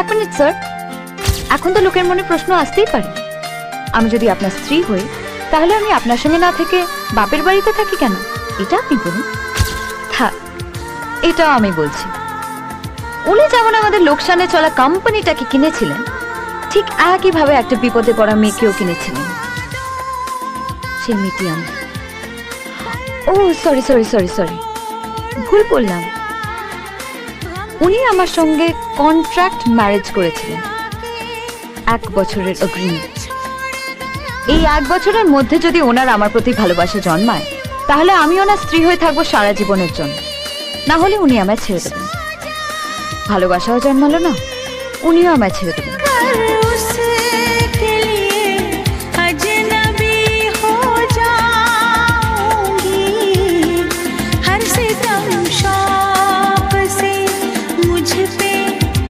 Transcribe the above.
এক minute sir, এখন তো লোকের মনে প্রশ্ন আসতেই পারে, আমি যদি আপনার স্ত্রী হই তাহলে আমি আপনার সঙ্গে না থেকে বাপের বাড়িতে থাকি কেন? এটা আপনি বলুন। হ্যাঁ, এটাও আমি বলছি। উনি যেমন আমাদের লোকসানে চলা কোম্পানিটাকে কিনেছিলেন, ঠিক একইভাবে একটা বিপদে পড়া মেয়েকেও কিনেছিলেন। সে মেয়েটি আমি। ও সরি সরি সরি সরি, ভুল বললাম। উনি আমার সঙ্গে কন্ট্রাক্ট ম্যারেজ করেছিলেন, 1 বছরের এগ্রিমেন্ট। এই 1 বছরের মধ্যে যদি ওনার আমার প্রতি ভালোবাসা জন্মায় তাহলে আমি ওনার স্ত্রী হয়ে থাকবো সারা জীবনের জন্য, না হলে উনি আমায় ছেড়ে দেবেন। ভালোবাসাও জন্মালো না, উনিও আমায় ছেড়ে দেবেন।